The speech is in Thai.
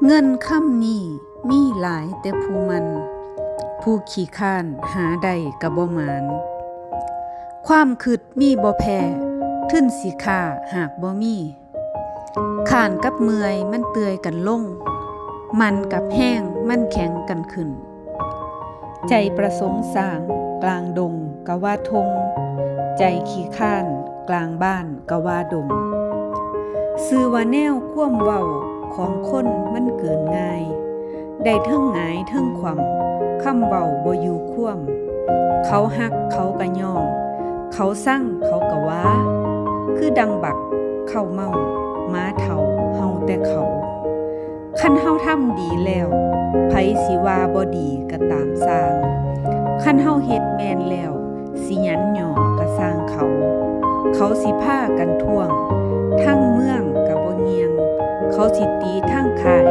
เงินค่ำนี้มีหลายแต่ผู้ขี้ค้านหาได้ก็บ่หมานความคิดมีบ่แพ้ทึ้นสิค่าหากบ่มีค้านกับเมื่อยมันเตื่อยกันลงมันกับแห้งมันแข็งกันขึ้นใจประสงค์สร้างกลางดงกะว่าทงใจขี้ค้านกลางบ้านกะว่าดงซื่อว่าแนวความเว้าของคนมันเกินง่ายได้เทิงหงายเทิงขวำคำเว้าบ่อยู่ควมเขาฮักเขากะย่องเขาสั่งเขากะว่าคือดังบักเข้าเมาม้าเฒ่าเฮาแต่เขาคันเฮาทำดีแล้วไผสิว่าบ่ดีก็ตามสร้างคันเฮาเฮ็ดแม่นแล้วสิหยันหย่อก็สร้างเขาสิพากันท่วงทั้งเมืองก็บ่เงียงเขาสิตีทั้งค่าย